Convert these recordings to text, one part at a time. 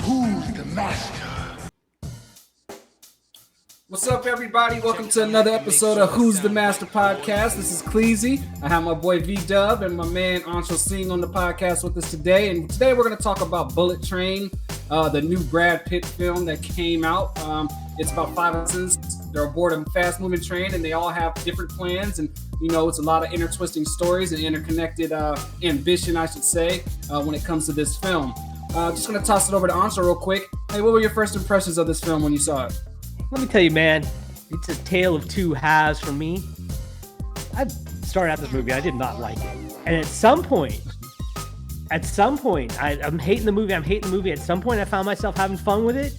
Who's the master? What's up, everybody? Welcome to another episode of Who's the Master podcast. This is Cleezy. I have my boy V-Dub and my man Anshul Singh on the podcast with us today. And today we're going to talk about Bullet Train, the new Brad Pitt film that came out. It's about 5 assistants. They're aboard a fast-moving train, and they all have different plans. And, you know, it's a lot of intertwisting stories and interconnected ambition, I should say, when it comes to this film. Just going to toss it over to Anshul real quick. Hey, what were your first impressions of this film when you saw it? Let me tell you, man, it's a tale of two halves for me. I started out this movie, I did not like it. And at some point, I'm hating the movie. At some point, I found myself having fun with it.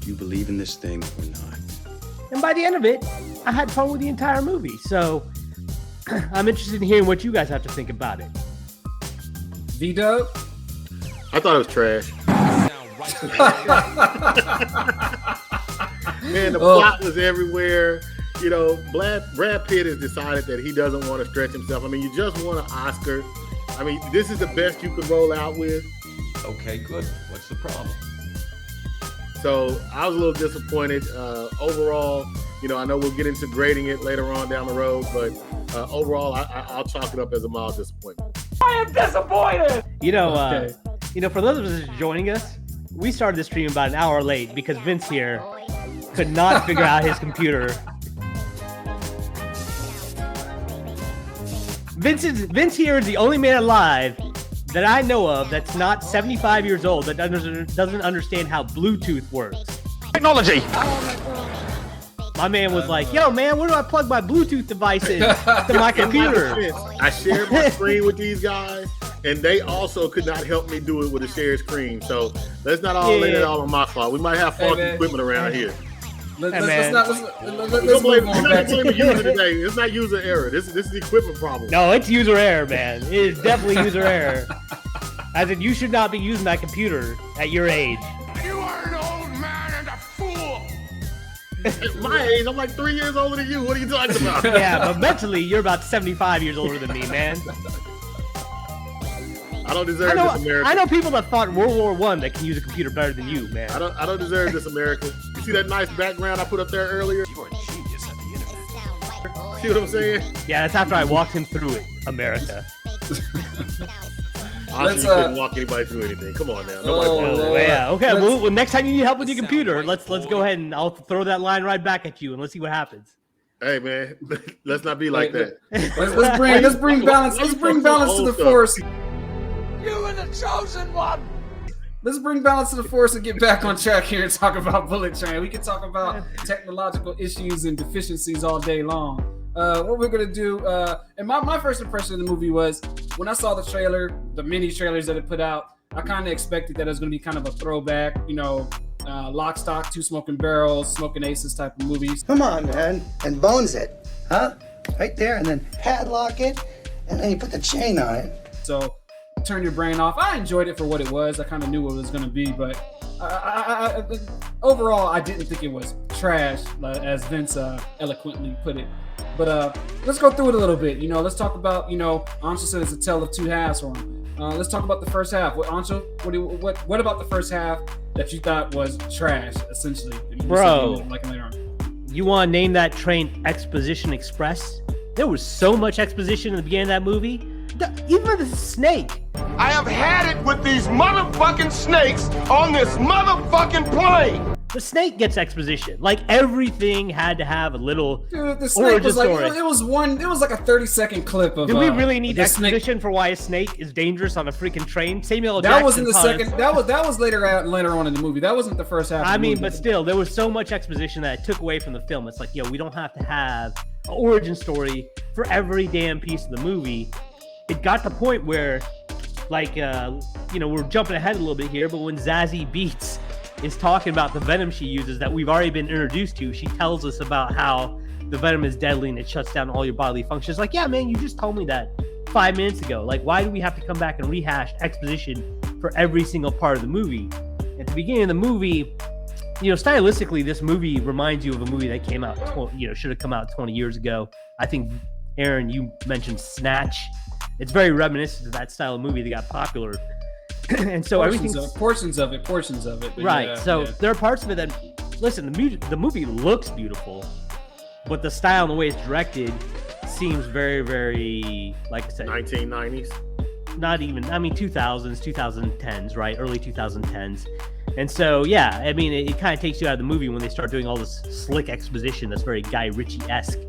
Do you believe in this thing or not? And by the end of it, I had fun with the entire movie. So I'm interested in hearing what you guys have to think about it. V-Dub? I thought it was trash. Man, the plot was everywhere. You know, Brad Pitt has decided that he doesn't want to stretch himself. I mean, you just won an Oscar. I mean, this is the best you could roll out with. Okay, good. What's the problem? So I was a little disappointed. Overall, you know, I know we'll get into grading it later on down the road, but overall, I'll chalk it up as a mild disappointment. I am disappointed! You know, for those of us joining us, we started the stream about an hour late because Vince here could not figure out his computer. Vince here is the only man alive that I know of that's not 75 years old that doesn't understand how Bluetooth works. Technology. My man was like, yo, man, where do I plug my Bluetooth devices to my computer? I shared my screen with these guys, and they also could not help me do it with a shared screen. So let's not all lay it all on my fault. We might have faulty equipment around here. Let's blame the user today. It's not user error. This is equipment problem. No, it's user error, man. It is definitely user error. As in, you should not be using that computer at your age. You are an old man and a fool. At my age, I'm like 3 years older than you. What are you talking about? Yeah, but mentally, you're about 75 years older than me, man. I don't deserve this, America. I know people that fought in World War I that can use a computer better than you, man. I don't deserve this, America. You see that nice background I put up there earlier? You are a genius at the internet. See what I'm saying? Yeah, that's after I walked him through it, America. Honestly, you couldn't walk anybody through anything. Come on now. Yeah. Okay. Well, next time you need help with your computer, let's go ahead and I'll throw that line right back at you and let's see what happens. Hey man, let's not be like that. Let's bring balance. Let's bring balance to the force. You are the chosen one. Let's bring balance to the force and get back on track here and talk about Bullet Train. We can talk about technological issues and deficiencies all day long. What we're gonna do, and my first impression of the movie was when I saw the trailer, the mini trailers that it put out, I kind of expected that it was gonna be kind of a throwback, you know, Lock, Stock, Two Smoking Barrels, Smoking Aces type of movies. Come on, man, and bones it, huh? Right there, and then padlock it, and then you put the chain on it. So turn your brain off. I enjoyed it for what it was. I kind of knew what it was going to be, but overall, I didn't think it was trash, as Vince eloquently put it. But let's go through it a little bit. You know, let's talk about, you know, Anshul said it's a tale of two halves for him. Let's talk about the first half. Anshul, what about the first half that you thought was trash, essentially? Bro, you want to name that train Exposition Express? There was so much exposition in the beginning of that movie. Even the snake. I have had it with these motherfucking snakes on this motherfucking plane. The snake gets exposition. Like everything had to have a little. Dude, the snake was like it was like a 30-second clip of. Do we really need exposition snake for why a snake is dangerous on a freaking train? Samuel L. That Jackson was in the second. That was later on in the movie. That wasn't the first half. I mean, but still, there was so much exposition that it took away from the film. It's like, yo, we don't have to have an origin story for every damn piece of the movie. It got to the point where, like, you know, we're jumping ahead a little bit here, but when Zazie Beetz is talking about the venom she uses that we've already been introduced to, she tells us about how the venom is deadly and it shuts down all your bodily functions. Like, yeah, man, you just told me that 5 minutes ago. Like, why do we have to come back and rehash exposition for every single part of the movie? At the beginning of the movie, you know, stylistically, this movie reminds you of a movie that came out, should have come out 20 years ago. I think, Aaron, you mentioned Snatch. It's very reminiscent of that style of movie that got popular. And so everything's portions of it. But right. yeah, so yeah. there are parts of it that, listen, the movie looks beautiful, but the style and the way it's directed seems very, very, like I said, 1990s. Not even, 2000s, 2010s, right? Early 2010s. And so, yeah, I mean, it kind of takes you out of the movie when they start doing all this slick exposition that's very Guy Ritchie-esque.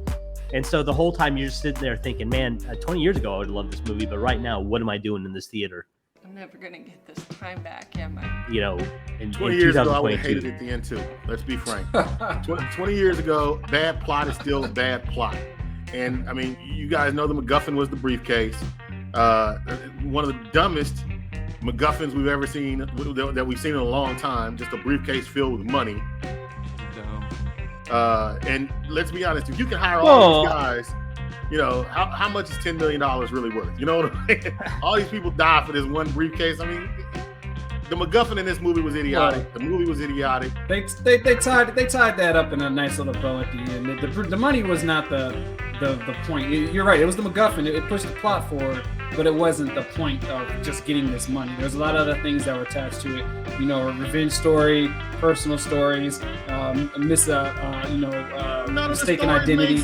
And so the whole time you're just sitting there thinking, man, 20 years ago I would love this movie, but right now, what am I doing in this theater? I'm never going to get this time back, am I? You know, in 20 years ago, I would have 2022. hated it at the end, too. Let's be frank. 20 years ago, bad plot is still a bad plot. And, I mean, you guys know the MacGuffin was the briefcase. One of the dumbest MacGuffins we've ever seen, that we've seen in a long time, just a briefcase filled with money. And let's be honest, if you can hire all these guys, you know, how much is $10 million really worth? You know what I mean? All these people die for this one briefcase. I mean, the MacGuffin in this movie was idiotic. The movie was idiotic. They tied that up in a nice little bow at the end. The money was not the point. You're right. It was the MacGuffin. It pushed the plot forward, but it wasn't the point of just getting this money. There's a lot of other things that were attached to it. You know, a revenge story, personal stories, mistaken identity.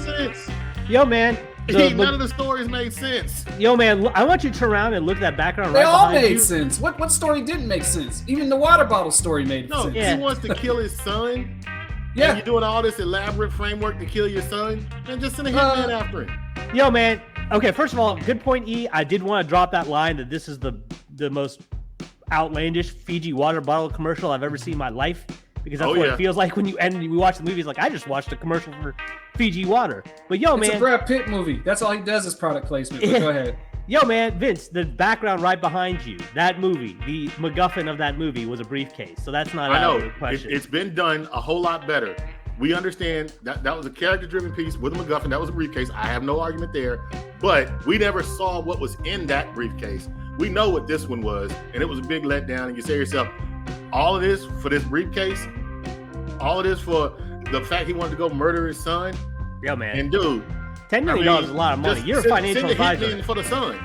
Yo, man. None of the stories made sense. Yo, man, I want you to turn around and look at that background They right all behind made you. sense. What story didn't make sense? Even the water bottle story made sense. Yeah. He wants to kill his son. Yeah. And you're doing all this elaborate framework to kill your son, and just send a hitman after him. Yo, man. Okay, first of all, good point, E. I did want to drop that line that this is the most outlandish Fiji water bottle commercial I've ever seen in my life, because that's what it feels like when you end and you watch the movie. It's like, I just watched a commercial for Fiji water. But yo, it's man, a Brad Pitt movie. That's all he does is product placement. But go ahead. Yo, man, Vince, the background right behind you, that movie, the MacGuffin of that movie was a briefcase. So that's not out of the question. It's been done a whole lot better. We understand that was a character-driven piece with a MacGuffin. That was a briefcase. I have no argument there. But we never saw what was in that briefcase. We know what this one was, and it was a big letdown. And you say to yourself, all of this for this briefcase? All of this for the fact he wanted to go murder his son? Yo, man. And dude, $10 million is a lot of money. You're a financial advisor. Send the hitman for the son.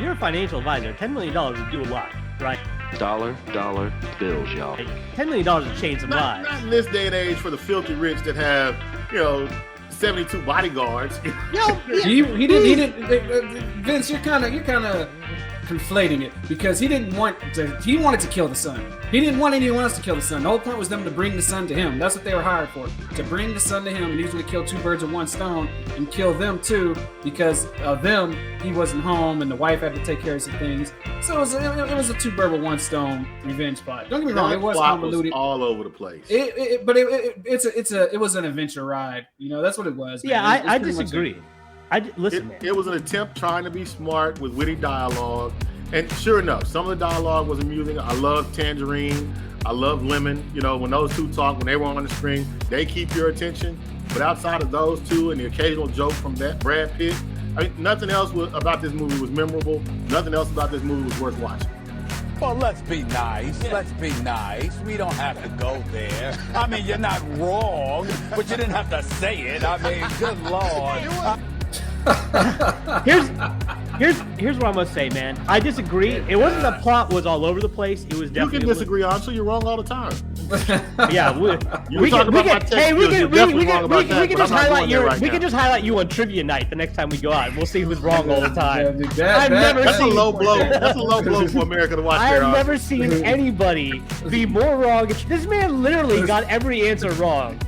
You're a financial advisor. $10 million would do a lot, right? Dollar bills, y'all. $10 million would change some lives. Not in this day and age for the filthy rich that have, 72 bodyguards. Yo, he didn't. Vince, you're kind of conflating it, because he wanted to kill the son. He didn't want anyone else to kill the son. The whole point was them to bring the son to him. That's what they were hired for, to bring the son to him, and he was going to kill two birds with one stone and kill them too, because of them he wasn't home and the wife had to take care of some things. So it was a two bird with one stone revenge plot. Don't get me wrong, it was convoluted, all over the place. It was an adventure ride. That's what it was. Yeah, man. I disagree. Listen, man. It was an attempt trying to be smart with witty dialogue. And sure enough, some of the dialogue was amusing. I love Tangerine. I love Lemon. When those two talk, when they were on the screen, they keep your attention. But outside of those two and the occasional joke from Brad Pitt, nothing else about this movie was memorable. Nothing else about this movie was worth watching. Well, let's be nice. Let's be nice. We don't have to go there. I mean, you're not wrong, but you didn't have to say it. I mean, good Lord. Here's what I must say, man. I disagree. It wasn't the plot was all over the place. It was definitely. You can disagree, Ansel. You're wrong all the time. Yeah, we can just highlight you on trivia night the next time we go out. We'll see who's wrong all the time. That's a low blow. That's a low blow for America to watch. I've never seen anybody be more wrong. This man literally got every answer wrong.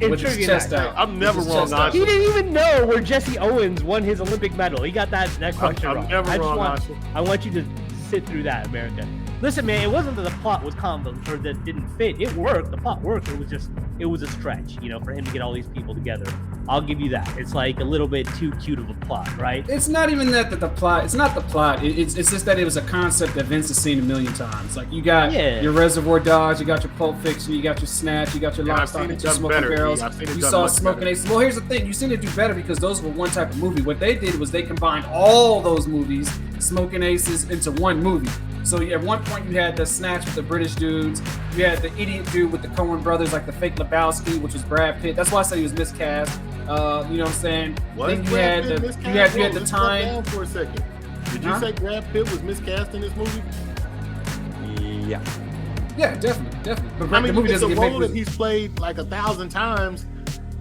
With his chest out. I'm never wrong, Ansel. He didn't even know where Jesse Owens won his Olympic medal. He got that question wrong. I'm never wrong, Ansel. I want you to sit through that, America. Listen, man, it wasn't that the plot was convoluted or that didn't fit. It worked. The plot worked. It was a stretch, for him to get all these people together. I'll give you that. It's like a little bit too cute of a plot, right? It's not even that the plot. It's not the plot. It's just that it was a concept that Vince has seen a million times. Like, you got your Reservoir Dogs, you got your Pulp Fiction, you got your Snatch, you got your Lock, Stock, and Two Smoking Barrels. You saw Smoking Aces. Well, here's the thing. You seen it do better because those were one type of movie. What they did was they combined all those movies, Smoking Aces, into one movie. So at one point you had the Snatch with the British dudes. You had the idiot dude with the Coen brothers, like the fake Lebowski, which was Brad Pitt. That's why I said he was miscast. You know what I'm saying? Then you had the time. For a second. Did you say Brad Pitt was miscast in this movie? Yeah. Yeah, definitely. But I mean, the movie it's a doesn't role that he's played like 1,000 times,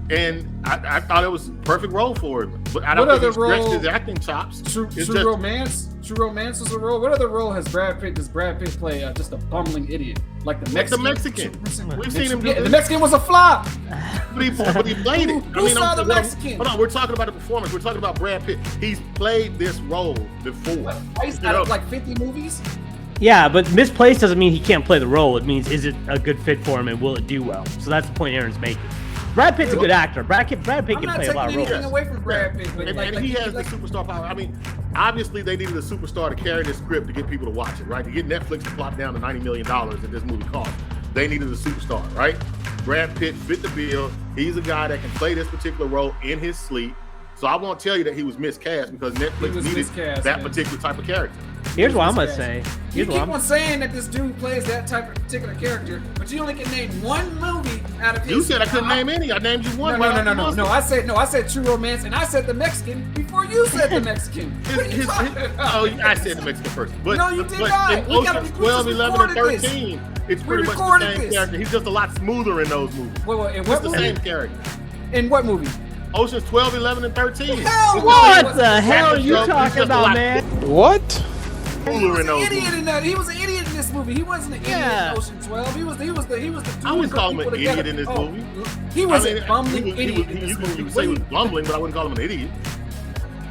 and I thought it was a perfect role for him. But I don't think he's stretched his acting chops. True Romance was a role. What other role does Brad Pitt play? Just a bumbling idiot, like the Mexican. We've seen him do this. The Mexican was a flop. But he played it. Who saw the Mexican? Hold on, we're talking about the performance. We're talking about Brad Pitt. He's played this role before. He's out of like 50 movies. Yeah, but misplaced doesn't mean he can't play the role. It means is it a good fit for him and will it do well? So that's the point Aaron's making. Brad Pitt's a good actor. Brad Pitt can play a lot of roles. I'm not taking anything away from Brad Pitt, but and he has the superstar power. I mean, obviously they needed a superstar to carry this script to get people to watch it, right? To get Netflix to plop down to $90 million that this movie cost. They needed a superstar, right? Brad Pitt fit the bill. He's a guy that can play this particular role in his sleep. So I won't tell you that he was miscast because Netflix needed that particular type of character. Here's what I'm gonna say. You keep on saying that this dude plays that type of particular character, but you only can name one movie out of his. You said I couldn't name any. I named you one. No. I said True Romance, and I said the Mexican before you said the Mexican. I said the Mexican first. But, no, you did not. In Oceans 12, 11, and 13, it's pretty much the same character. He's just a lot smoother in those movies. Wait, in what movie? The same character. In what movie? Oceans 12, 11, and 13. What the hell are you talking about, man? What? He was an idiot in that. He was an idiot in this movie. He wasn't an idiot in Ocean 12. He was the dude. I wouldn't call him an idiot in this movie. He was a bumbling idiot. You can say he was bumbling, but I wouldn't call him an idiot.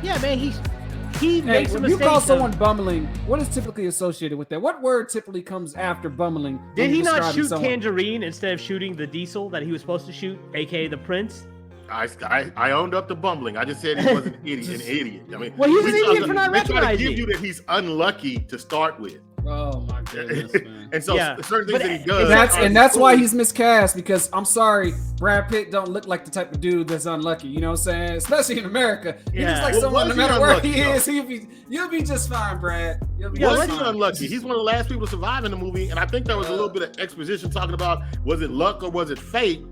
Yeah, man, he makes a mistake. You call someone bumbling, what is typically associated with that? What word typically comes after bumbling? Did he not shoot Tangerine instead of shooting the diesel that he was supposed to shoot, aka the Prince? I owned up to bumbling. I just said he was an idiot. I mean, well, he's an idiot for not recognizing. They try to give you that he's unlucky to start with. Oh my goodness, man. And so certain things that he does. That's why he's miscast, because I'm sorry, Brad Pitt don't look like the type of dude that's unlucky. You know what I'm saying? Especially in America. He looks like someone, no matter where he is, you'll be just fine, Brad. Was he unlucky? He's one of the last people to survive in the movie, and I think there was a little bit of exposition talking about was it luck or was it fate?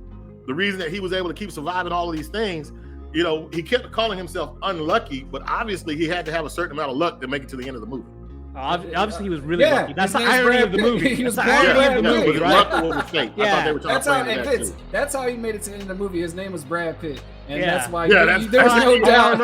The reason that he was able to keep surviving all of these things, you know, he kept calling himself unlucky, but obviously he had to have a certain amount of luck to make it to the end of the movie. Obviously, he was really lucky. That's the irony of the movie. He was the irony of the movie, right? Luck or fate. I thought they were trying to play into that too. That's how he made it to the end of the movie. His name was Brad Pitt, and that's why there's no doubt.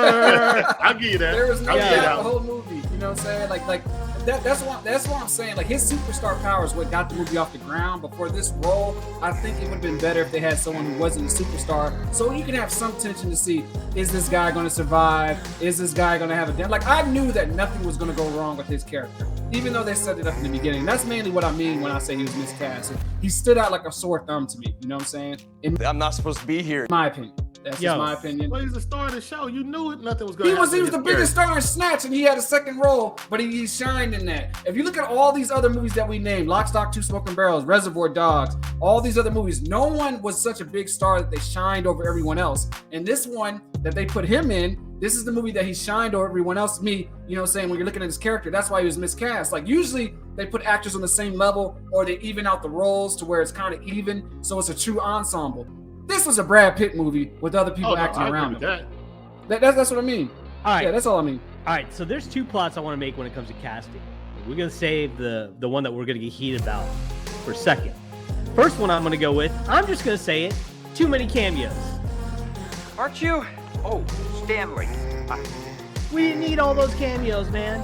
I'll give you that. There was no doubt the whole movie. You know what I'm saying? Like that's what I'm saying. Like his superstar power is what got the movie off the ground. But for this role, I think it would have been better if they had someone who wasn't a superstar, so you can have some tension to see, is this guy going to survive? Is this guy going to have a damn? Like I knew that nothing was going to go wrong with his character, even though they set it up in the beginning. That's mainly what I mean when I say he was miscast. He stood out like a sore thumb to me. You know what I'm saying? I'm not supposed to be here. In my opinion. That's just my opinion. Well, he's the star of the show. You knew it. Nothing was going to happen. He was the biggest star in Snatch, and he had a second role, but he shined in that. If you look at all these other movies that we named, Lock, Stock, Two Smoking Barrels, Reservoir Dogs, all these other movies, no one was such a big star that they shined over everyone else. And this one that they put him in, this is the movie that he shined over everyone else. Me, you know what I'm saying, when you're looking at his character, that's why he was miscast. Like usually they put actors on the same level, or they even out the roles to where it's kind of even, so it's a true ensemble. This was a Brad Pitt movie with other people acting around him. That's what I mean. All right. Yeah, that's all I mean. All right, so there's two plots I want to make when it comes to casting. We're going to save the one that we're going to get heated about for a second. First one I'm going to go with, I'm just going to say it, too many cameos. Aren't you? Oh, Stanley. We didn't need all those cameos, man.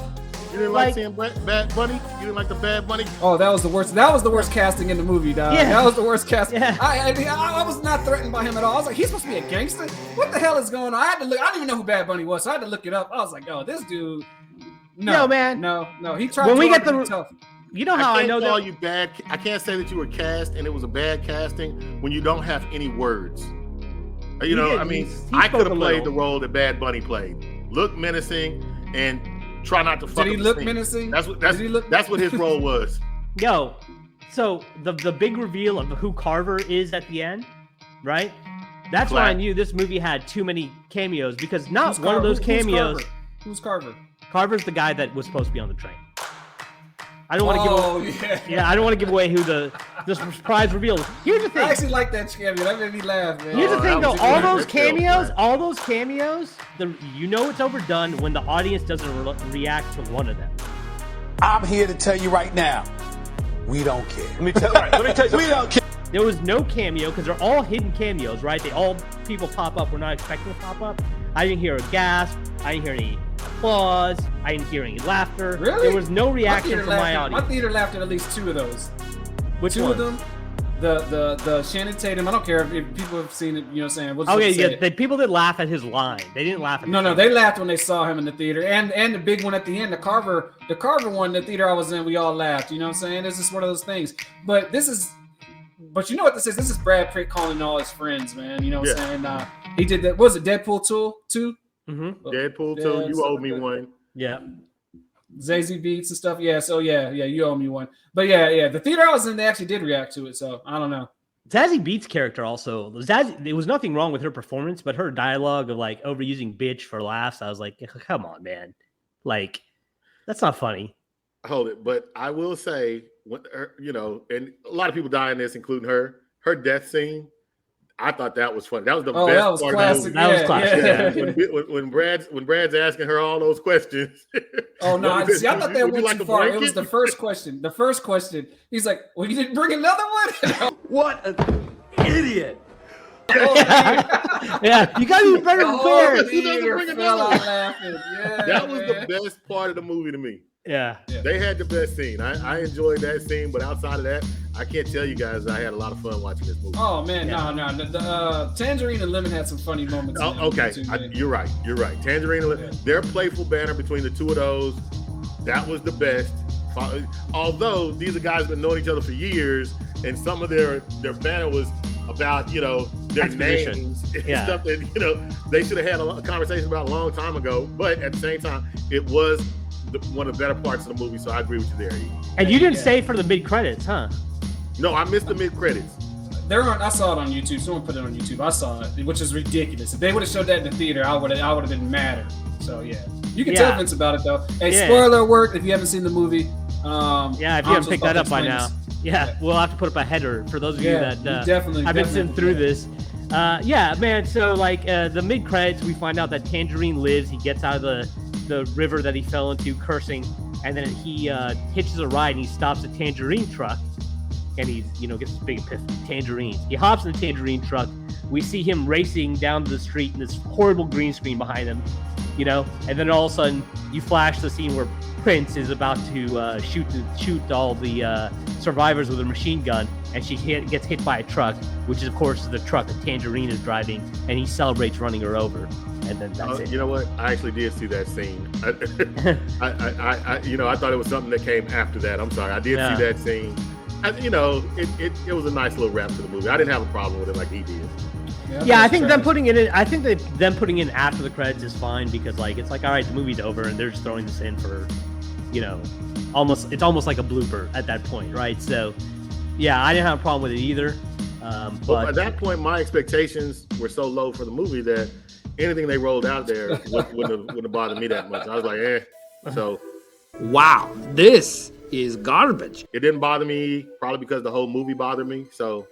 You didn't like seeing Bad Bunny? You didn't like the Bad Bunny? Oh, that was the worst. That was the worst casting in the movie, dog. Yeah. That was the worst casting. Yeah. I was not threatened by him at all. I was like, he's supposed to be a gangster? What the hell is going on? I had to look. I didn't even know who Bad Bunny was, so I had to look it up. I was like, oh, this dude. No, man. No. He tried when to we get be tough. You know how I know that you bad. I can't say that you were cast and it was a bad casting when you don't have any words. You know, I mean, I could have played the role that Bad Bunny played. Look menacing and try not to fuck up the scene. Did he look menacing? That's what his role was. Yo, so the big reveal of who Carver is at the end, right? That's why I knew this movie had too many cameos, because not one of those cameos. Who's Carver? Carver's the guy that was supposed to be on the train. I don't want to give away. Yeah, I don't want to give away who the the surprise reveal. Here's the thing. I actually like that cameo. That made me laugh, man. Here's the thing, though. was All good. those cameos, you know it's overdone when the audience doesn't react to one of them. I'm here to tell you right now, we don't care. Let me tell you. We don't care. There was no cameo because they're all hidden cameos, right? People pop up we're not expecting to pop up. I didn't hear a gasp. I didn't hear any applause. I didn't hear any laughter. Really? There was no reaction from my audience. My theater laughed at least two of those. Which two one? of them? The Shannon Tatum. I don't care if people have seen it. You know what I'm saying? We'll just Okay, say yeah. it. The people that laugh at his line, they didn't laugh at. No, they laughed when they saw him in the theater, and the big one at the end, the Carver one, the theater I was in, we all laughed. You know what I'm saying? This is one of those things. But you know what this is? This is Brad Pitt calling all his friends, man. You know what I'm saying? He did that. Was it Deadpool 2? Mm-hmm. Deadpool 2. You owe me one. Yeah. Zazie Beats and stuff. Yeah. So yeah, you owe me one. But yeah. The theater I was in, they actually did react to it. So I don't know. Zazie Beats' character also. There was nothing wrong with her performance, but her dialogue of like overusing bitch for laughs, I was like, come on, man. Like, that's not funny. Hold it. But I will say, and a lot of people die in this, including her death scene. I thought that was funny. That was the best that was part classic. of the movie. That was classic. Yeah. When Brad's asking her all those questions. Oh no! I thought that went like too a far. It blanket? was the first question. The first question. He's like, "Well, you didn't bring another one." What an idiot. Yeah, you gotta be better prepared. He doesn't bring another one. Laughing. Yeah, That was the best part of the movie to me. Yeah. They had the best scene. I enjoyed that scene, but outside of that, I can't tell you guys I had a lot of fun watching this movie. Oh man, no. The Tangerine and Lemon had some funny moments. Oh, okay, you're right. Tangerine, their playful banner between the two of those, that was the best. Although these are guys been knowing each other for years, and some of their banner was about their names and stuff that they should have had a conversation about a long time ago. But at the same time, it was one of the better parts of the movie. So I agree with you there. And you didn't stay for the mid credits, huh? No, I missed the mid credits. I saw it on YouTube. Someone put it on YouTube. I saw it, which is ridiculous. If they would have showed that in the theater, I would have been madder. So yeah, you can tell Vince about it though. Hey, spoiler alert! If you haven't seen the movie, if you haven't picked that up by now, we'll have to put up a header for those of you that have been sitting through this. Man. So the mid credits, we find out that Tangerine lives. He gets out of the river that he fell into, cursing, and then he hitches a ride and he stops a Tangerine truck. And he's, gets this big epiphany. Tangerines. He hops in the Tangerine truck. We see him racing down to the street and this horrible green screen behind him, And then all of a sudden, you flash the scene where Prince is about to shoot all the survivors with a machine gun, and she gets hit by a truck, which is of course the truck that Tangerine is driving, and he celebrates running her over. And then that's it. You know what? I actually did see that scene. I thought it was something that came after that. I'm sorry. I did see that scene. It was a nice little wrap to the movie. I didn't have a problem with it like he did. I think them putting it in. I think that them putting in after the credits is fine because it's like all right, the movie's over and they're just throwing this in for, it's almost like a blooper at that point, right? So, I didn't have a problem with it either. But at that point, my expectations were so low for the movie that anything they rolled out there wouldn't have bothered me that much. I was like, So, wow, this is garbage. It didn't bother me, probably because the whole movie bothered me. So,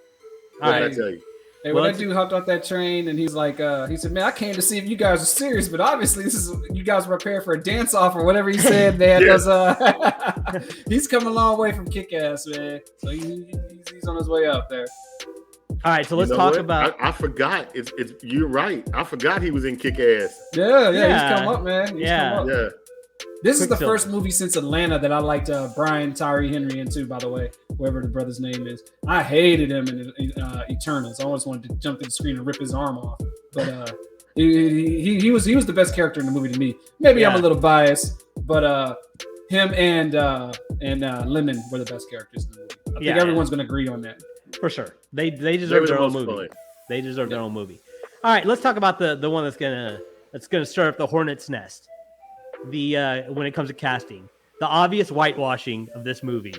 what did I tell you? Hey, when that dude hopped off that train and he's like, he said, "Man, I came to see if you guys are serious, but obviously you guys were prepared for a dance off or whatever he said." Man, he's come a long way from Kick-Ass, man. So he's on his way up there. All right, so let's talk about. I forgot. It's you're right. I forgot he was in Kick-Ass. Yeah, he's come up, man. He's come up. Yeah. This is the first movie since Atlanta that I liked Brian Tyree Henry into, by the way, whoever the brother's name is. I hated him in Eternals. I always wanted to jump through the screen and rip his arm off. But he was the best character in the movie to me. Maybe I'm a little biased, but him and Lemon were the best characters in the movie. I think everyone's going to agree on that. For sure. They deserve their own movie. Fun. They deserve their own movie. All right, let's talk about the one that's gonna stir up the hornet's nest. When it comes to casting, the obvious whitewashing of this movie.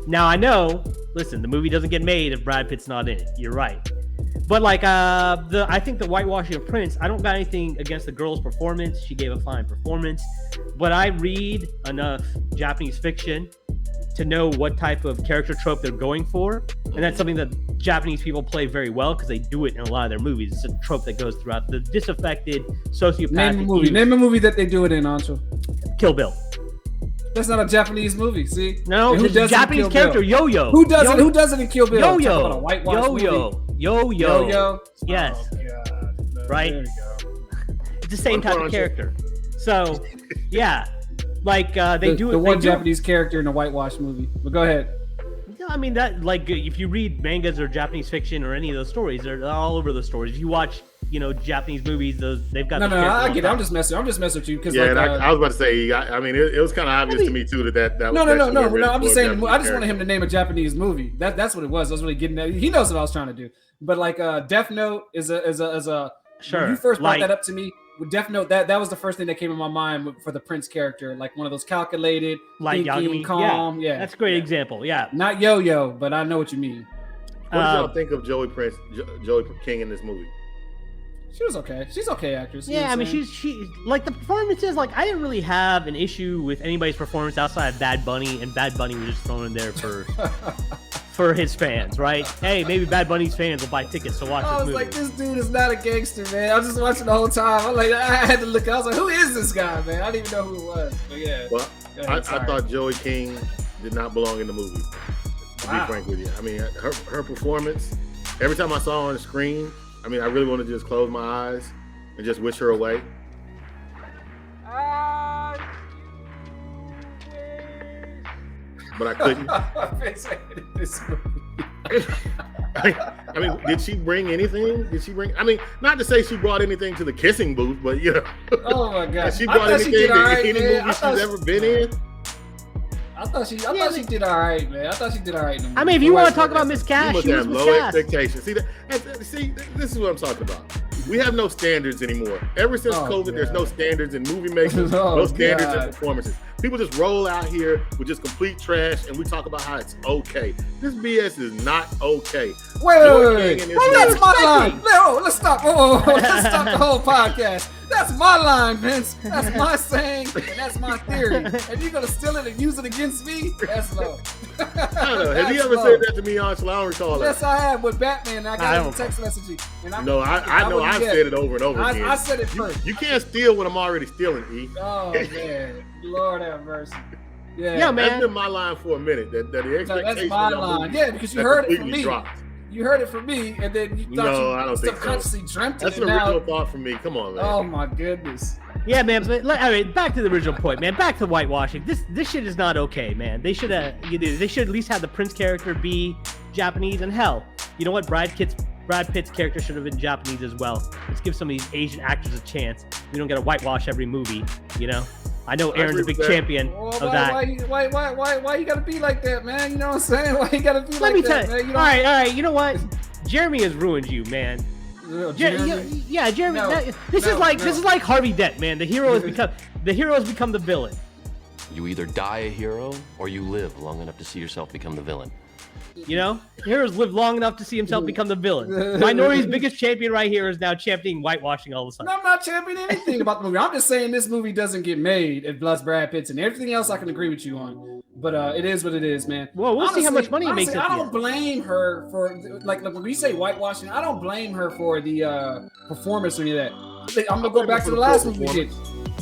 Now I know, listen, the movie doesn't get made if Brad Pitt's not in it. You're right, but I think the whitewashing of Prince. I don't got anything against the girl's performance. She gave a fine performance, but I read enough Japanese fiction to know what type of character trope they're going for, and that's something that Japanese people play very well because they do it in a lot of their movies. It's a trope that goes throughout the disaffected sociopathic. Name a movie that they do it in, Ancho. Kill Bill. That's not a Japanese movie. See? No, who the Japanese character Yo-Yo. Who does it? Who does it in Kill Bill? Yo-Yo. Yo-Yo. Yes. Oh, God. Right. There you go. It's the same type of character. So, yeah, like they do it. The one Japanese character in a whitewash movie. But go ahead. I mean that, like, if you read mangas or Japanese fiction or any of those stories, they're all over those stories. If you watch, Japanese movies, they've got. No, I get it. I'm just messing with you because. Yeah, and I was about to say. I mean, it was kind of obvious to me too that. No. I'm just saying. I just wanted him to name a Japanese movie. That's what it was. I was really getting at. He knows what I was trying to do. But like, Death Note is a. Sure. When you first brought that up to me, with Death Note, that was the first thing that came in my mind for the Prince character, like one of those calculated, like thinking, calm. Yeah, that's a great example. Yeah, not Yo-Yo, but I know what you mean. What did y'all think of Joey King in this movie? She was okay. She's okay actress. Yeah, I mean, she like the performances. Like, I didn't really have an issue with anybody's performance outside of Bad Bunny, and Bad Bunny was just thrown in there for his fans, right? Hey, maybe Bad Bunny's fans will buy tickets to watch this movie. I was like, this dude is not a gangster, man. I was just watching the whole time. I had to look. I was like, who is this guy, man? I didn't even know who it was. But yeah. Well, I thought Joey King did not belong in the movie. To be frank with you, I mean, her performance. Every time I saw her on the screen, I mean, I really wanted to just close my eyes and just wish her away. But I couldn't. I mean, did she bring anything? I mean, not to say she brought anything to the kissing booth, but Oh my God. She brought anything to any movie she's ever been in. I thought she did all right, man. I thought she did all right in the movie. I mean, if you want to talk about Miss Cash, you she was must have low expectations. See, this is what I'm talking about. We have no standards anymore. Ever since COVID, there's no standards in movie making, no standards in performances. People just roll out here with just complete trash, and we talk about how it's okay. This BS is not okay. Wait. That's my line. No, let's stop. Let's stop the whole podcast. That's my line, Vince. That's my saying, and that's my theory. And you're gonna steal it and use it against me? That's low. I don't know. Have you ever said that to me, Angela? I don't recall that. Yes, I have with Batman. I got it in text messaging. I know I've said it over and over again. I said it first. You can't steal what I'm already stealing, E. Oh man, Lord have mercy. Yeah, man. That's been my line for a minute. That the expectation. That's my line. Yeah, because you heard it from me. You heard it from me, and then you thought you subconsciously dreamt it. That's an original thought from me. Come on, man. Oh my goodness. Yeah, man. But I mean, back to the original point, man. Back to whitewashing. This shit is not okay, man. They should at least have the Prince character be Japanese. And hell, you know what? Brad Pitt's character should have been Japanese as well. Let's give some of these Asian actors a chance. We don't get to whitewash every movie, I know Aaron's a big champion of that. Why you gotta be like that, man? You know what I'm saying? Why you gotta be like that, man? All right. You know what? Jeremy has ruined you, man. Jeremy? Yeah, Jeremy. This is like Harvey Dent, man. The hero has become the villain. You either die a hero or you live long enough to see yourself become the villain. Heroes live long enough to see himself become the villain. Minority's biggest champion right here is now championing whitewashing all of a sudden. No, I'm not championing anything about the movie. I'm just saying this movie doesn't get made if plus Brad Pitt's and everything else I can agree with you on. But it is what it is, man. Well, we'll see how much money it makes. I don't blame her for like when we say whitewashing. I don't blame her for the performance or any of that. I'm gonna go back to the last movie we did.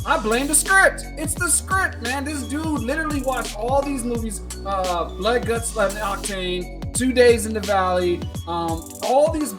I blame the script. It's the script, man. This dude literally watched all these movies, Blood, Guts, and Octane, 2 Days in the Valley, all these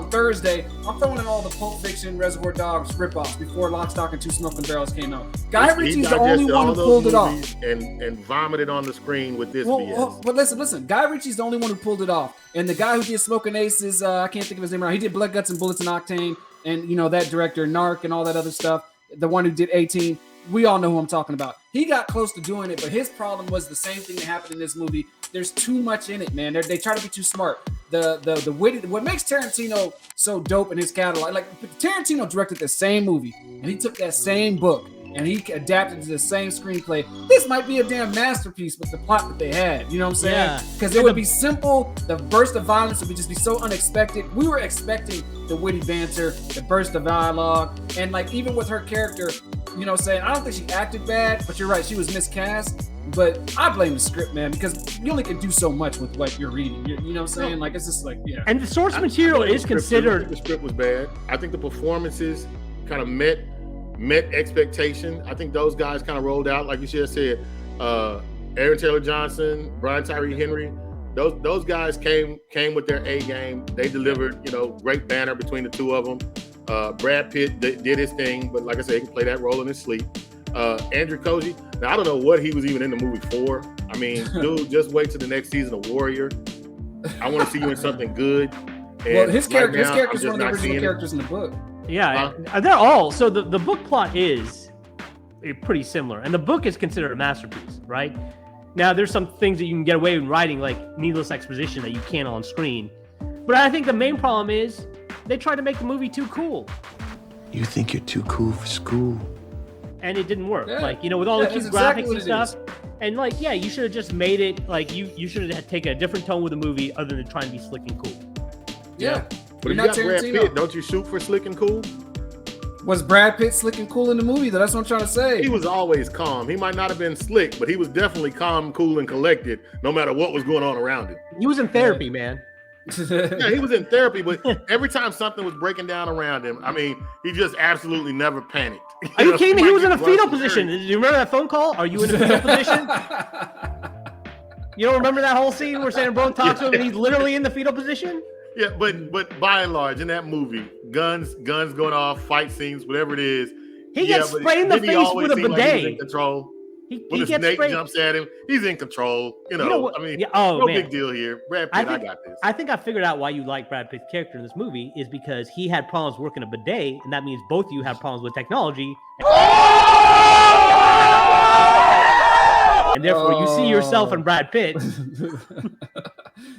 Thursday. I'm throwing in all the Pulp Fiction, Reservoir Dogs ripoffs before Lock, Stock, and Two Smoking Barrels came out. Guy Ritchie's the only one who pulled it off. And vomited on the screen with this BS. But listen. Guy Ritchie's the only one who pulled it off. And the guy who did Smoking Aces, I can't think of his name right. He did Blood, Guts, and Bullets and Octane. And, that director, Narc, and all that other stuff. The one who did 18, we all know who I'm talking about. He got close to doing it, but his problem was the same thing that happened in this movie. There's too much in it, man. They try to be too smart. The witty, what makes Tarantino so dope in his catalog, like Tarantino directed the same movie, and he took that same book and he adapted to the same screenplay. This might be a damn masterpiece with the plot that they had. You know what I'm saying? Because it would be simple. The burst of violence would just be so unexpected. We were expecting the witty banter, the burst of dialogue, and like even with her character, you know, saying I don't think she acted bad, but you're right, she was miscast. But I blame the script, man, because you only can do so much with what you're reading. You know what I'm saying? Like, it's just like, yeah. And the source material is considered. The script was bad. I think the performances kind of met expectation. I think those guys kind of rolled out, like you just said. Aaron Taylor Johnson, Brian Tyree Henry, those guys came with their A game. They delivered, you know, great banner between the two of them. Brad Pitt did his thing, but like I said, he can play that role in his sleep. Andrew Koji. Now I don't know what he was even in the movie for. I mean, dude, just wait till the next season of Warrior. I want to see you in something good. And well, his character is one of the not original characters in the book. Yeah, they're all. So the book plot is pretty similar, and the book is considered a masterpiece, right? Now, there's some things that you can get away with writing, like needless exposition that you can't on screen. But I think the main problem is they tried to make the movie too cool. You think you're too cool for school? And it didn't work. Yeah. Like, you know, with all the cute exactly graphics and stuff. And like, yeah, you should have just made it like you should have taken a different tone with the movie other than trying to be slick and cool. Yeah. But if you got Brad Pitt, don't you shoot for slick and cool? Was Brad Pitt slick and cool in the movie? That's what I'm trying to say. He was always calm. He might not have been slick, but he was definitely calm, cool, and collected, no matter what was going on around him. He was in therapy, man. Yeah, he was in therapy, but every time something was breaking down around him, I mean, he just absolutely never panicked. Are you kidding me? He was in a fetal position. Do you remember that phone call? Are you in a fetal position? You don't remember that whole scene where Sandra Bullock talks to him and he's literally in the fetal position? Yeah, but by and large, in that movie, guns going off, fight scenes, whatever it is. He gets sprayed in the face with a bidet. Like he's in control. When the snake jumps at him, he's in control. You know I mean, no big deal here. Brad Pitt, I got this. I think I figured out why you like Brad Pitt's character in this movie is because he had problems working a bidet, and that means both of you have problems with technology. And therefore, you see yourself in Brad Pitt.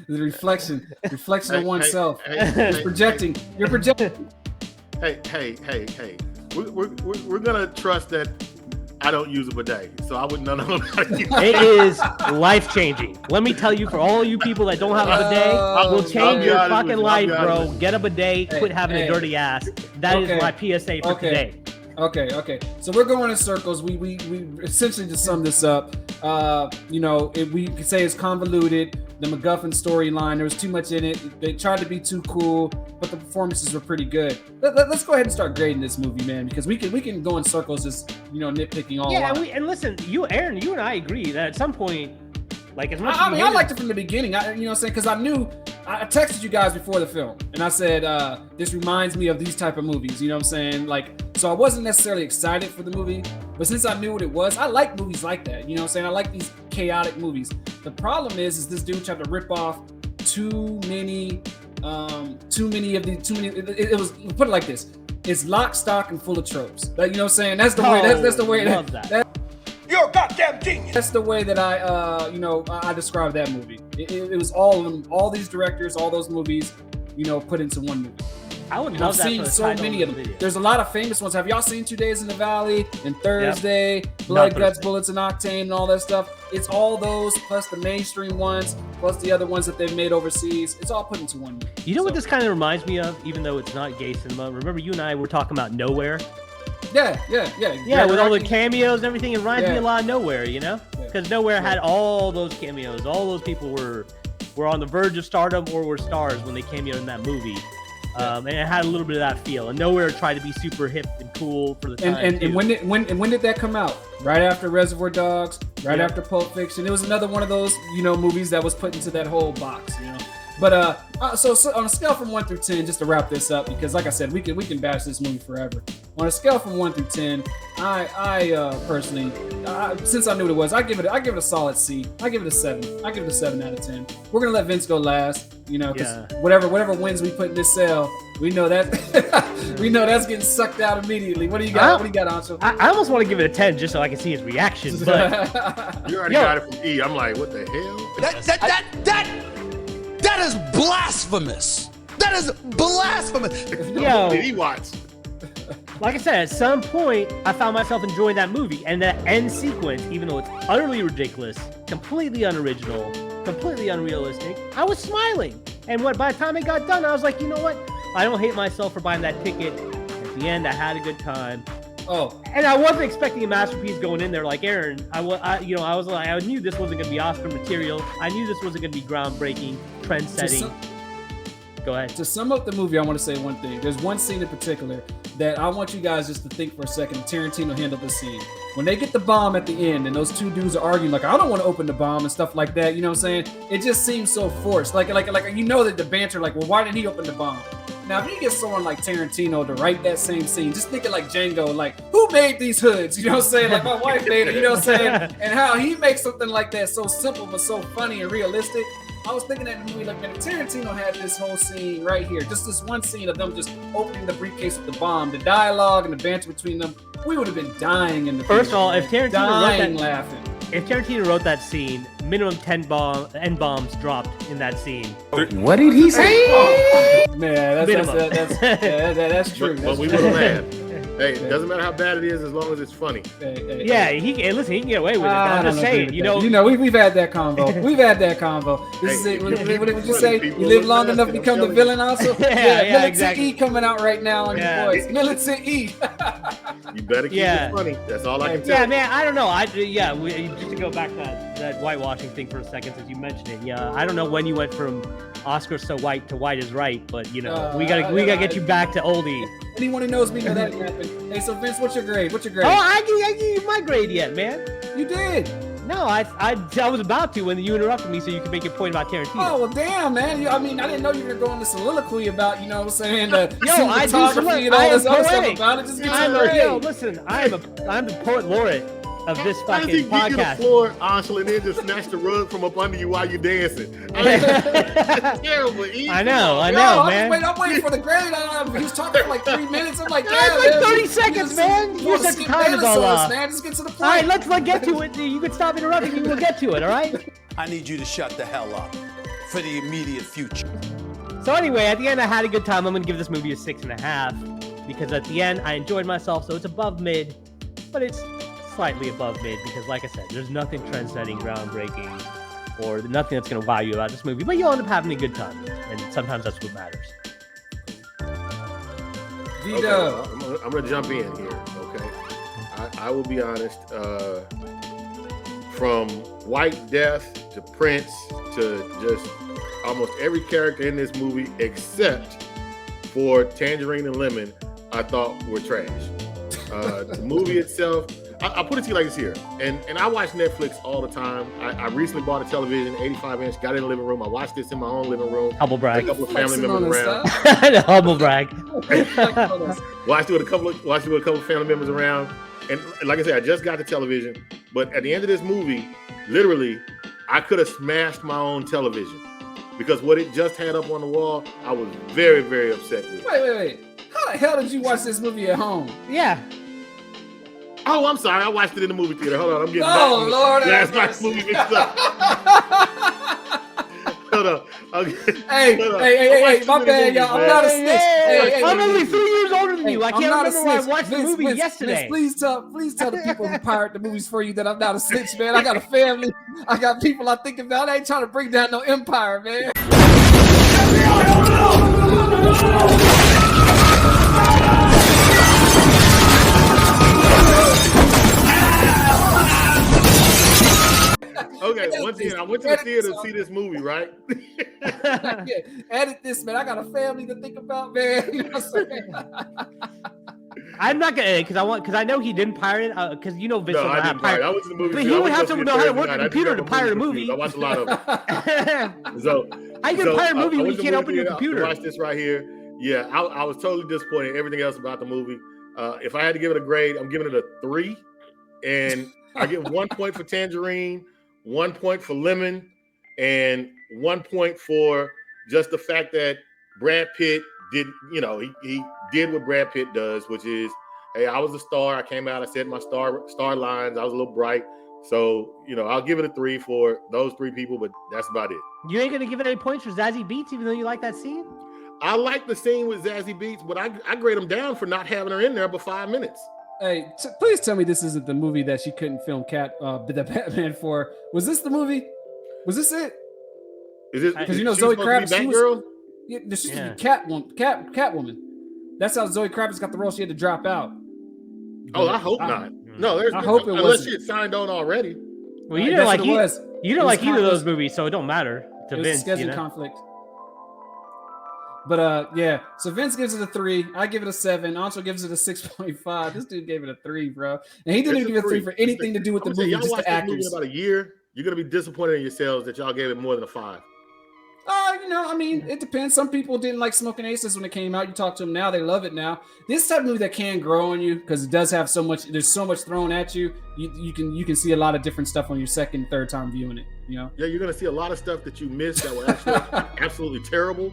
The reflection of oneself. You're projecting. Hey. We're gonna trust that I don't use a bidet, so I wouldn't know about you. It is life-changing. Let me tell you, for all you people that don't have a bidet, will change your fucking life, bro. Get a bidet, quit having a dirty ass. That is my PSA for today. Okay. So we're going in circles. We essentially to sum this up. We could say it's convoluted. The MacGuffin storyline, there was too much in it. They tried to be too cool, but the performances were pretty good. Let's go ahead and start grading this movie, man, because we can go in circles, just nitpicking all. Yeah, and listen, Aaron, you and I agree that at some point, like as much. I liked it from the beginning. You know what I'm saying? Because I texted you guys before the film, and I said this reminds me of these type of movies. You know what I'm saying? Like, so I wasn't necessarily excited for the movie, but since I knew what it was, I like movies like that. You know what I'm saying? I like these chaotic movies. The problem is this dude tried to rip off too many. It was, put it like this: it's lock, stock, and full of tropes. Like, you know what I'm saying? That's the way. That's the way. Love that. You're a goddamn genius. That's the way that I describe that movie. It was all of them, all these directors, all those movies, put into one movie. I would love that. I've seen so many of them. There's a lot of famous ones. Have y'all seen 2 Days in the Valley and Thursday, Blood, Guts, Bullets, and Octane, and all that stuff? It's all those plus the mainstream ones, plus the other ones that they've made overseas. It's all put into one movie. You know what this kind of reminds me of, even though it's not gay cinema? Remember you and I were talking about Nowhere? Yeah. With all the cameos and everything, it reminds me a lot of Nowhere, because Nowhere had all those cameos. All those people were on the verge of stardom or were stars when they cameoed in that movie. And it had a little bit of that feel. And Nowhere tried to be super hip and cool for the time. And when did that come out? Right after Reservoir Dogs, right after Pulp Fiction. It was another one of those, movies that was put into that whole box, But so on a scale from 1 through 10, just to wrap this up, because like I said, we can bash this movie forever. On a scale from 1 through 10, I personally, since I knew what it was, I give it a solid C. I give it a 7. I give it a 7 out of 10. We're gonna let Vince go last, because whatever wins we put in this cell, we know that that's getting sucked out immediately. What do you got? Anshul? I almost want to give it a 10 just so I can see his reaction. But you already got it from E. I'm like, what the hell? That is blasphemous. That is blasphemous. Yo, did he watch? Like I said, at some point, I found myself enjoying that movie. And that end sequence, even though it's utterly ridiculous, completely unoriginal, completely unrealistic, I was smiling. And by the time it got done, I was like, you know what? I don't hate myself for buying that ticket. At the end, I had a good time. Oh, And I wasn't expecting a masterpiece going in there like Aaron. I was like, I knew this wasn't going to be Oscar material. I knew this wasn't going to be groundbreaking, trend-setting. Go ahead. To sum up the movie, I want to say one thing. There's one scene in particular that I want you guys just to think for a second. Tarantino handled this scene. When they get the bomb at the end and those two dudes are arguing, like, I don't want to open the bomb and stuff like that. You know what I'm saying? It just seems so forced. Like you know that the banter, like, well, why didn't he open the bomb? Now, if you get someone like Tarantino to write that same scene, just thinking like Django, like, who made these hoods? You know what I'm saying? Like, my wife made it, you know what I'm saying? And how he makes something like that so simple but so funny and realistic. I was thinking that movie, like, man, if Tarantino had this whole scene right here, just this one scene of them just opening the briefcase with the bomb, the dialogue and the banter between them, we would have been dying in the First of all, if theater, Tarantino if Tarantino wrote that scene, minimum 10 bombs dropped in that scene. What did he say? Man, that's true. But we would have laughed. Hey, it doesn't matter how bad it is as long as it's funny. He can get away with it. I'm just saying, we've had that convo. We've had that convo. This is it. What did you say? You live long enough to become the villain also? Militant exactly. E coming out right now on your voice. Militant E. You better keep it funny. That's all I can tell you. Yeah, man, I don't know. Just to go back to that whitewashing thing for a second, since you mentioned it. Yeah, I don't know when you went from Oscar so white to white is right, but we gotta get you back to oldie. Anyone who knows me know that didn't happen. Hey, so Vince, what's your grade? Oh, I give you my grade yet, man. You did. No, I was about to when you interrupted me so you could make your point about Tarantino. Oh, well, damn, man. I didn't know you were going to soliloquy about, you know what I'm saying, the I do cinematography and all this other stuff about it. Just listen, I'm the poet laureate of this fucking podcast. podcast. You get the floor, Anshel, and then just snatch the rug from up under you while you're dancing. Terrible. I know, man. I'm waiting for the grade. He was talking for like 3 minutes. I'm like, that's like 30 seconds, man. You're such a time is all off. Man. Just get to the point. All right, let's get to it. You can stop interrupting me. We'll get to it, all right? I need you to shut the hell up for the immediate future. So anyway, at the end, I had a good time. I'm going to give this movie a 6.5 because at the end, I enjoyed myself. So it's above mid, but it's slightly above mid because, like I said, there's nothing trend-setting, groundbreaking, or nothing that's going to wow you about this movie. But you'll end up having a good time, and sometimes that's what matters. Okay, I'm going to jump in here, okay? I will be honest. From White Death to Prince to just almost every character in this movie except for Tangerine and Lemon, I thought were trash. The movie itself, I'll put it to you like this here. And I watch Netflix all the time. I recently bought a television, 85-inch, got it in the living room. I watched this in my own living room. Humble brag. A couple of family members around. Humble brag. Watched it with a couple of family members around. And like I said, I just got the television. But at the end of this movie, literally, I could have smashed my own television. Because what it just had up on the wall, I was very, very upset with. Wait. How the hell did you watch this movie at home? Yeah. Oh, I'm sorry. I watched it in the movie theater. Hold on, I'm getting Lord, last night's movie mixed up. Hold on. Hey, my bad, y'all. I'm not a snitch. I'm only 3 years older than you. I can't remember when I watched the movie yesterday. Please tell the people who pirate the movies for you that I'm not a snitch, man. I got a family. I got people I think about. I ain't trying to bring down no empire, man. Okay, once again, I went to the theater to see this movie, right? Edit this, man. I got a family to think about, man. You know what I'm saying? I'm not gonna edit because I know he didn't pirate it. Because Vince I didn't pirate. I was in the movie. But he would have to know how to work the computer to pirate a movie. I watched a lot of them. So I can pirate a movie when you can't open your computer. Watch this right here. Yeah, I was totally disappointed. Everything else about the movie. If I had to give it a grade, I'm giving it a 3, and I give 1 point for Tangerine, 1 point for Lemon, and 1 point for just the fact that Brad Pitt did, he did what Brad Pitt does, which is, hey, I was a star. I came out, I said my star lines. I was a little bright. So, I'll give it a 3 for those 3 people, but that's about it. You ain't going to give it any points for Zazie Beetz, even though you like that scene? I like the scene with Zazie Beetz, but I grade them down for not having her in there but 5 minutes. Hey, please tell me this isn't the movie that she couldn't film the Batman for. Was this the movie? Was this it? Is it? Because Zoe Kravitz, she's Catwoman. That's how Zoe Kravitz got the role. She had to drop out. Oh, I hope not. No, I hope it unless wasn't. shit signed on already. Well, you didn't like you didn't like either of those movies, so it don't matter to It was Vince. a schedule conflict. But yeah, so Vince gives it a 3. I give it a 7. Ancho gives it a 6.5. This dude gave it a 3, bro, and he didn't even give it a 3 for anything to do with the movie, Y'all just watch the this movie actors. in about a year. You're gonna be disappointed in yourselves that y'all gave it more than a 5. I mean, it depends. Some people didn't like Smoking Aces when it came out. You talk to them now, they love it now. This type of movie that can grow on you because it does have so much. There's so much thrown at you. You can see a lot of different stuff on your second, third time viewing it. You know. Yeah, you're gonna see a lot of stuff that you missed that were actually absolutely terrible,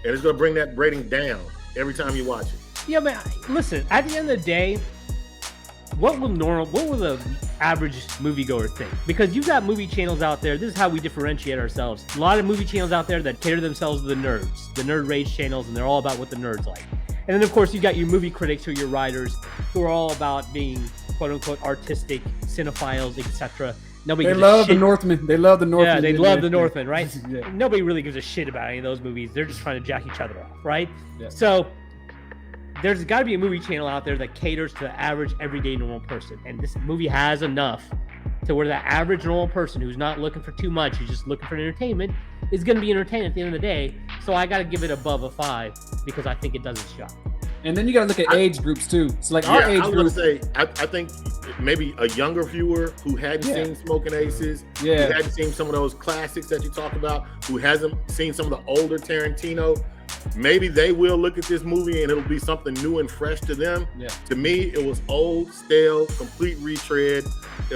and it's gonna bring that rating down every time you watch it. Yeah, man. Listen, at the end of the day, what will the average moviegoer think? Because you've got movie channels out there. This is how we differentiate ourselves. A lot of movie channels out there that cater themselves to the nerds, the nerd rage channels, and they're all about what the nerds like. And then, of course, you got your movie critics, who are your writers, who are all about being quote unquote artistic cinephiles, etc. Nobody. They gives love a shit. the Northman. They love the Northman. Yeah, they love the Northman, right? Yeah. Nobody really gives a shit about any of those movies. They're just trying to jack each other off, right? Yeah. So there's got to be a movie channel out there that caters to the average, everyday, normal person. And this movie has enough to where the average, normal person who's not looking for too much, who's just looking for entertainment, is going to be entertained at the end of the day. So I got to give it above a 5 because I think it does its job. And then you got to look at age groups too. So like our age I was group. gonna say, I think maybe a younger viewer who hadn't seen Smoking Aces, who hadn't seen some of those classics that you talk about, who hasn't seen some of the older Tarantino, maybe they will look at this movie and it'll be something new and fresh to them. Yeah. To me, it was old, stale, complete retread.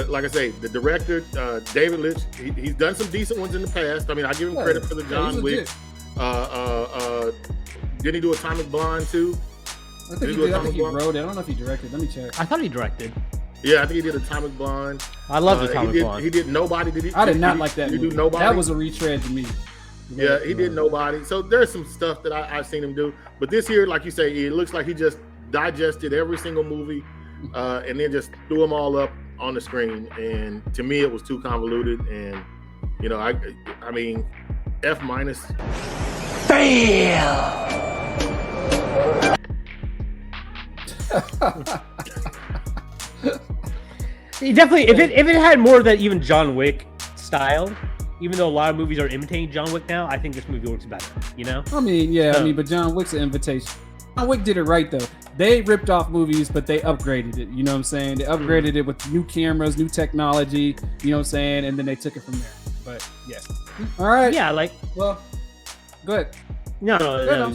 Like I say, the director, David Lynch, he's done some decent ones in the past. I mean, I give him credit for the John Wick. Didn't he do Atomic Blonde too? I think he wrote it. I don't know if he directed. Let me check. I thought he directed. Yeah, I think he did Atomic Blonde. I love Atomic Blonde. He did Nobody. Did he? I did not like that movie. He do Nobody? That was a retread to me. Yeah, he did Nobody. So there's some stuff that I've seen him do. But this here, like you say, it looks like he just digested every single movie and then just threw them all up on the screen. And to me, it was too convoluted. And, you know, I mean, F-. Fail! Definitely, if it had more of that even John Wick style, even though a lot of movies are imitating John Wick now, I think this movie works better. You know? I mean, but John Wick's an invitation. John Wick did it right though. They ripped off movies, but they upgraded it. You know what I'm saying? They upgraded it with new cameras, new technology. You know what I'm saying? And then they took it from there. But yeah. All right. Yeah, like. Well, go ahead. No,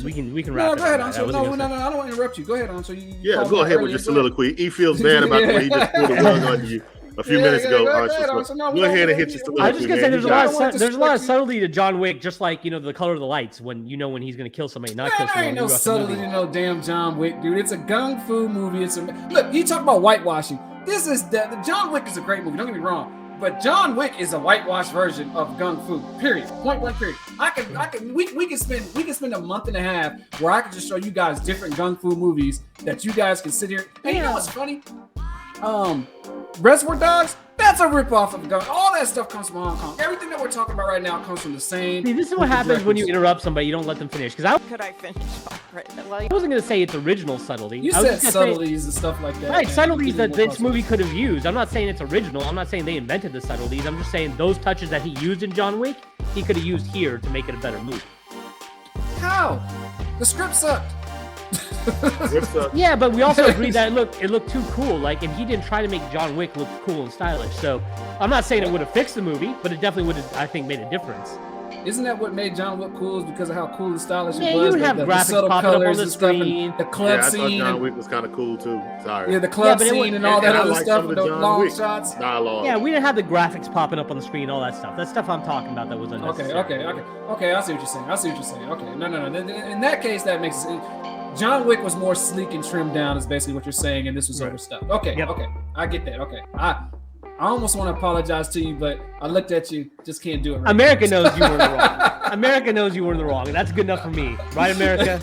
we can wrap it. Go ahead, Ancho. No, I don't want to interrupt you. Go ahead, Ancho. Yeah, go ahead with your soliloquy. He feels bad about the way he just pulled a rug on you a few minutes ago, Ancho. Go ahead and hit your soliloquy. I was just gonna say there's a lot of subtlety to John Wick, just like the color of the lights when he's gonna kill somebody, not kill somebody. There ain't no subtlety to no damn John Wick, dude. It's a gung fu movie. Look, you talk about whitewashing. The John Wick is a great movie. Don't get me wrong. But John Wick is a whitewashed version of Gung Fu. Period. Point blank. Period. We can spend a month and a half where I can just show you guys different Gung Fu movies that you guys can sit here. And you know what's funny? Reservoir Dogs. That's a ripoff of Gung. All that stuff comes from Hong Kong. Everything that we're talking about right now comes from the same. See, this is what happens when you interrupt somebody. You don't let them finish. Could I finish already? I wasn't gonna say it's original subtlety. You said subtleties and stuff like that. Right, subtleties that this movie could have used. I'm not saying it's original. I'm not saying they invented the subtleties. I'm just saying those touches that he used in John Wick, he could have used here to make it a better movie. How? The script sucked. Yeah, but we also agreed that it looked too cool. Like, and he didn't try to make John Wick look cool and stylish. So I'm not saying it would have fixed the movie, but it definitely would have, I think, made a difference. Isn't that what made John Wick cool? Is because of how cool and stylish it was? Yeah, you would have graphics popping up on the screen. The club scene. I thought John Wick was kind of cool too. Sorry. Yeah, the club scene and all that other stuff with the long shots. Dialogue. Yeah, we didn't have the graphics popping up on the screen, all that stuff. That stuff I'm talking about that was unnecessary. Okay. I see what you're saying. Okay, no. In that case, that makes sense. John Wick was more sleek and trimmed down, is basically what you're saying, and this was overstuffed. Okay, I get that. Okay, I almost want to apologize to you, but I looked at you, just can't do it right. America knows you were in the wrong. America knows you were in the wrong, and that's good enough for me. Right, America?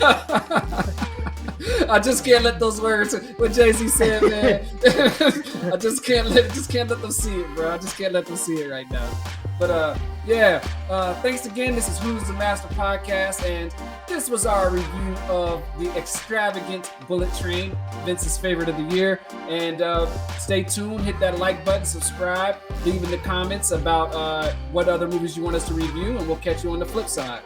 I just can't let those words, what Jay-Z said, man. I just can't let them see it, bro. I just can't let them see it right now. But thanks again. This is Who's the Master Podcast, and this was our review of the extravagant Bullet Train, Vince's favorite of the year. And stay tuned, hit that like button, subscribe, leave in the comments about what other movies you want us to review, and we'll catch you on the flip side.